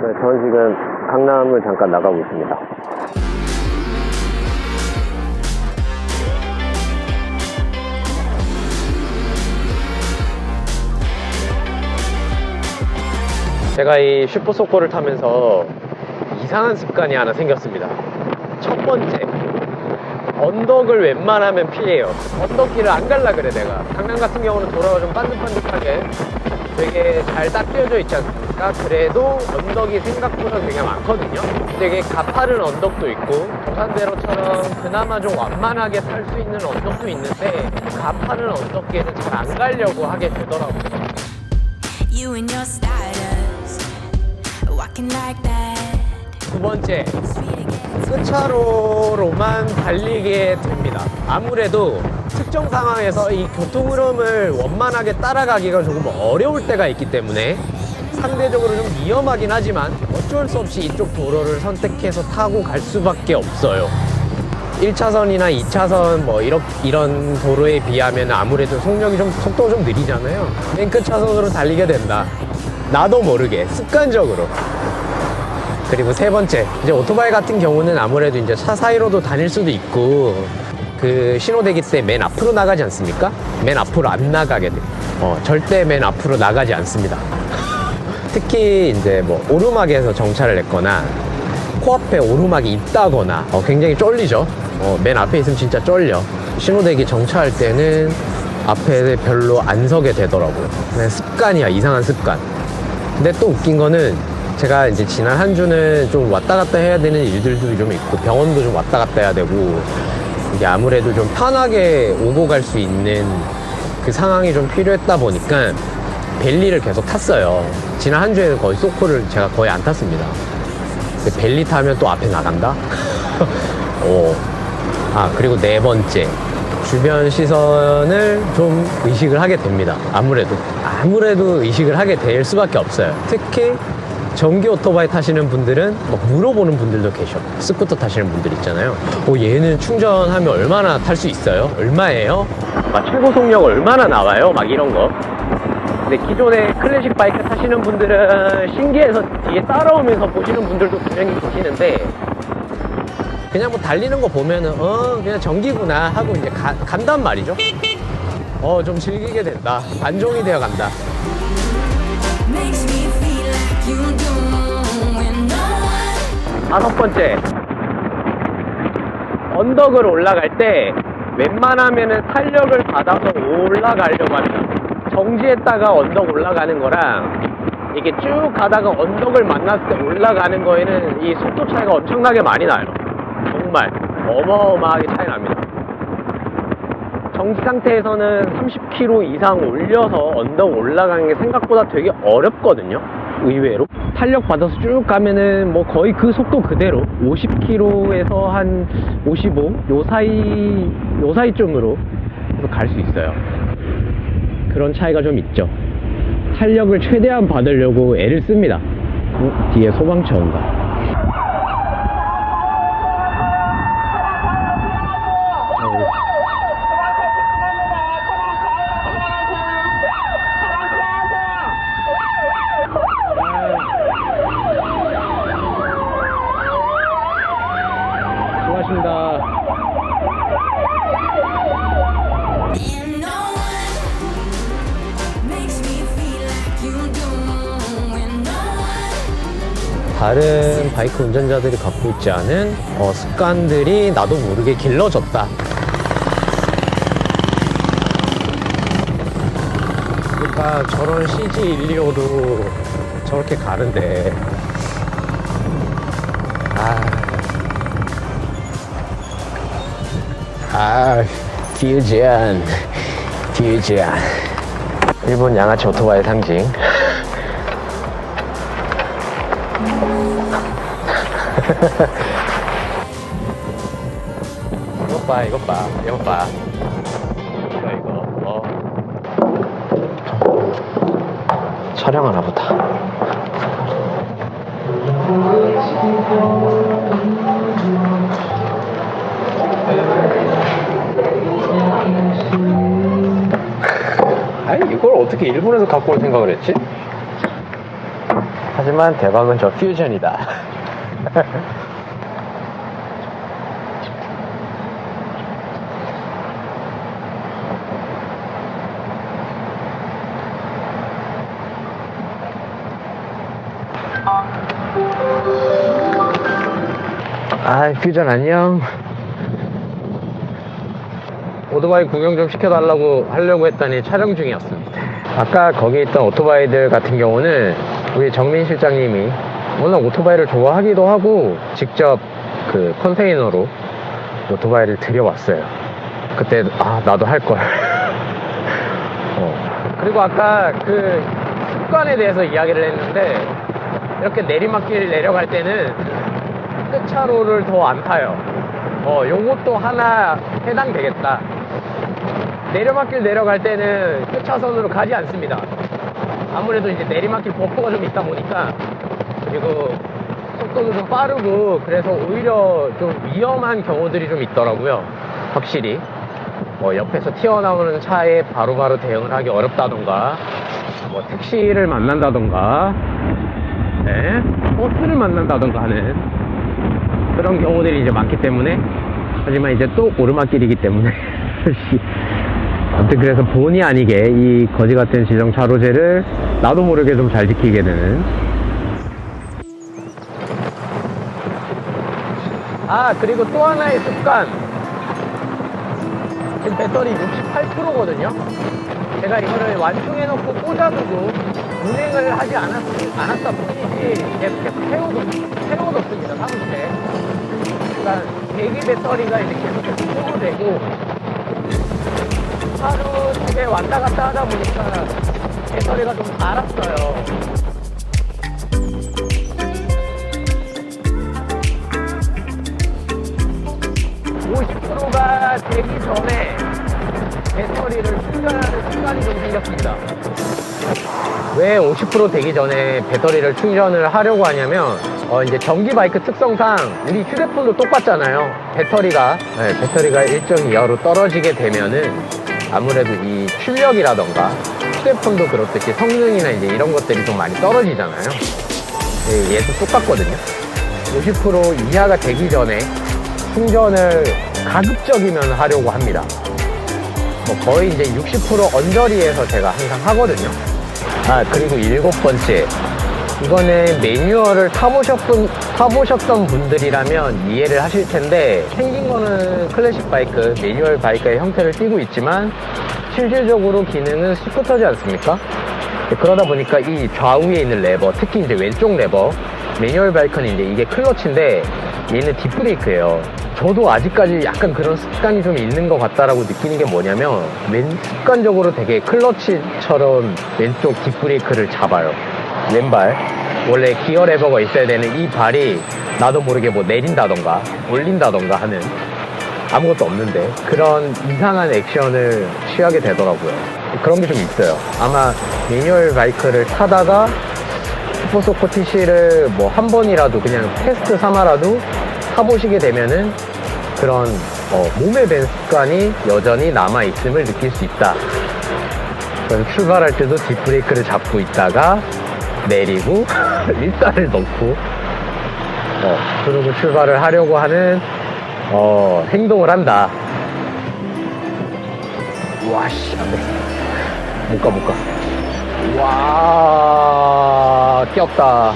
네, 저는 지금 강남을 잠깐 나가고 있습니다. 제가 이 슈퍼소코를 타면서 이상한 습관이 하나 생겼습니다. 첫 번째, 언덕을 웬만하면 피해요. 언덕길을 안 갈라 그래 내가. 강남 같은 경우는 도로가 좀 반듯반듯하게 되게 잘 딱 띄어져 있지 않습니까? 그래도 언덕이 생각보다 되게 많거든요. 되게 가파른 언덕도 있고 부산대로처럼 그나마 좀 완만하게 탈 수 있는 언덕도 있는데 가파른 언덕길은 잘 안 가려고 하게 되더라고요. You and your stardust, walking like that. 두 번째, 끝차로로만 달리게 됩니다. 아무래도 특정 상황에서 이 교통 흐름을 원만하게 따라가기가 조금 어려울 때가 있기 때문에 상대적으로 좀 위험하긴 하지만 어쩔 수 없이 이쪽 도로를 선택해서 타고 갈 수밖에 없어요. 1차선이나 2차선 뭐 이런 도로에 비하면 아무래도 속도가 좀 느리잖아요. 맨 끝차선으로 달리게 된다. 나도 모르게 습관적으로. 그리고 세 번째, 이제 오토바이 같은 경우는 아무래도 이제 차 사이로도 다닐 수도 있고 그 신호대기 때 맨 앞으로 나가지 않습니까? 맨 앞으로 안 나가게 돼요. 절대 맨 앞으로 나가지 않습니다. 특히 이제 뭐 오르막에서 정차를 했거나 코앞에 오르막이 있다거나 굉장히 쫄리죠. 맨 앞에 있으면 진짜 쫄려. 신호대기 정차할 때는 앞에 별로 안 서게 되더라고요. 그냥 습관이야, 이상한 습관. 근데 또 웃긴 거는 제가 이제 지난 한 주는 좀 왔다 갔다 해야 되는 일들도 좀 있고 병원도 좀 왔다 갔다 해야 되고 이게 아무래도 좀 편하게 오고 갈 수 있는 그 상황이 좀 필요했다 보니까 벨리를 계속 탔어요. 지난 한 주에는 거의 소코를 제가 거의 안 탔습니다. 근데 벨리 타면 또 앞에 나간다? 그리고 네 번째, 주변 시선을 좀 의식을 하게 됩니다. 아무래도 의식을 하게 될 수밖에 없어요. 특히 전기 오토바이 타시는 분들은 물어보는 분들도 계셔. 스쿠터 타시는 분들 있잖아요. 얘는 충전하면 얼마나 탈 수 있어요? 얼마예요? 최고 속력 얼마나 나와요? 이런 거. 근데 기존에 클래식 바이크 타시는 분들은 신기해서 뒤에 따라오면서 보시는 분들도 분명히 계시는데 그냥 뭐 달리는 거 보면은 그냥 전기구나 하고 이제 간단 말이죠. 좀 즐기게 된다. 반종이 되어 간다. 다섯 번째, 언덕을 올라갈 때 웬만하면은 탄력을 받아서 올라가려고 합니다. 정지했다가 언덕 올라가는 거랑 이게 쭉 가다가 언덕을 만났을 때 올라가는 거에는 이 속도 차이가 엄청나게 많이 나요. 정말 어마어마하게 차이 납니다. 정지 상태에서는 30km 이상 올려서 언덕 올라가는 게 생각보다 되게 어렵거든요. 의외로 탄력 받아서 쭉 가면은 뭐 거의 그 속도 그대로 50km에서 한 55 요 사이쯤으로 갈 수 있어요. 그런 차이가 좀 있죠. 탄력을 최대한 받으려고 애를 씁니다. 뒤에 소방차 온다. 수고하십니다. 다른 바이크 운전자들이 갖고 있지 않은 습관들이 나도 모르게 길러졌다. 그러니까 저런 CG125도 저렇게 가는데 퓨전 일본 양아치 오토바이 상징. 이것 봐. 이거. 촬영하나 보다. 어떻게 일본에서 갖고 올 생각을 했지? 하지만 대박은 저 퓨전이다. 아, 퓨전 안녕. 오토바이 구경 좀 시켜달라고 하려고 했더니 촬영 중이었습니다. 아까 거기 있던 오토바이들 같은 경우는 우리 정민 실장님이 워낙 오토바이를 좋아하기도 하고 직접 그 컨테이너로 오토바이를 들여왔어요. 그때 나도 할걸. 그리고 아까 그 습관에 대해서 이야기를 했는데, 이렇게 내리막길 내려갈 때는 끝차로를 더 안 타요. 요것도 하나 해당되겠다. 내리막길 내려갈 때는 끝차선으로 가지 않습니다. 아무래도 이제 내리막길 버퍼가 좀 있다 보니까, 그리고 속도도 좀 빠르고, 그래서 오히려 좀 위험한 경우들이 좀 있더라고요. 확실히 옆에서 튀어나오는 차에 바로바로 대응을 하기 어렵다던가, 뭐 택시를 만난다던가, 네, 버스를 만난다던가 하는 그런 경우들이 이제 많기 때문에. 하지만 이제 또 오르막길이기 때문에 아무튼 그래서 본의 아니게 이 거지 같은 지정 차로제를 나도 모르게 좀 잘 지키게 되는. 그리고 또 하나의 습관. 지금 배터리 68%거든요 제가 이거를 완충해놓고 꽂아두고 운행을 하지 않았다 뿐이지 계속 태워뒀습니다, 사무실에. 그러니까 대기 배터리가 이제 계속 소모되고, 하루 집에 왔다 갔다 하다 보니까 배터리가 좀 닳았어요. 50%가 되기 전에 배터리를 충전하는 습관이 좀 생겼습니다. 왜 50% 되기 전에 배터리를 충전을 하려고 하냐면, 이제 전기 바이크 특성상 우리 휴대폰도 똑같잖아요. 배터리가 일정 이하로 떨어지게 되면은 아무래도 이 출력이라던가 휴대폰도 그렇듯이 성능이나 이제 이런 것들이 좀 많이 떨어지잖아요. 얘도 똑같거든요. 50% 이하가 되기 전에 충전을 가급적이면 하려고 합니다. 거의 이제 60% 언저리에서 제가 항상 하거든요. 그리고 7번째, 이거는 매뉴얼을 타보셨던 분들이라면 이해를 하실 텐데, 생긴 거는 클래식 바이크, 매뉴얼 바이크의 형태를 띠고 있지만 실질적으로 기능은 스쿠터지 않습니까? 그러다 보니까 이 좌우에 있는 레버, 특히 이제 왼쪽 레버, 매뉴얼 바이크는 이제 이게 클러치인데 얘는 딥브레이크예요. 저도 아직까지 약간 그런 습관이 좀 있는 것 같다라고 느끼는 게 뭐냐면, 습관적으로 되게 클러치처럼 왼쪽 딥브레이크를 잡아요. 왼발, 원래 기어 레버가 있어야 되는 이 발이 나도 모르게 뭐 내린다던가 올린다던가 하는, 아무것도 없는데 그런 이상한 액션을 취하게 되더라고요. 그런 게 좀 있어요. 아마 매뉴얼 바이크를 타다가 슈퍼소코 TC를 뭐 한 번이라도 그냥 테스트 삼아라도 타보시게 되면은 그런 몸에 밴 습관이 여전히 남아있음을 느낄 수 있다. 그래서 출발할 때도 뒷브레이크를 잡고 있다가 내리고 일단을 넣고 그러고 출발을 하려고 하는 행동을 한다. 와씨, 안돼. 못가. 와, 꼈다.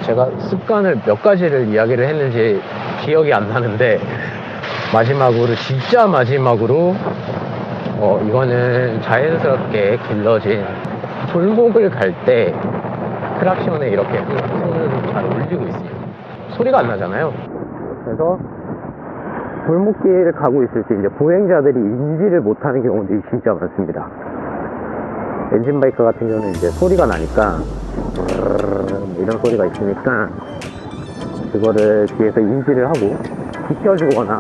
제가 습관을 몇 가지를 이야기를 했는지 기억이 안 나는데, 진짜 마지막으로 이거는 자연스럽게 길러진 골목을 갈 때 크락션에 이렇게 손을 좀 잘 올리고 있습니다. 소리가 안 나잖아요. 그래서 골목길을 가고 있을 때 이제 보행자들이 인지를 못하는 경우들이 진짜 많습니다. 엔진 바이크 같은 경우는 이제 소리가 나니까 이런 소리가 있으니까 그거를 뒤에서 인지를 하고 비켜주거나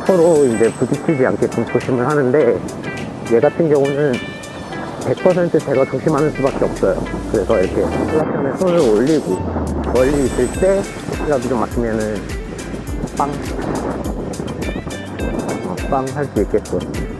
서로 이제 부딪히지 않게끔 조심을 하는데, 얘 같은 경우는 100% 제가 조심하는 수밖에 없어요. 그래서 이렇게 클락션에 손을 올리고 멀리 있을 때 혹시라도 좀 맞으면은 빵. 빵 할 수 있겠어.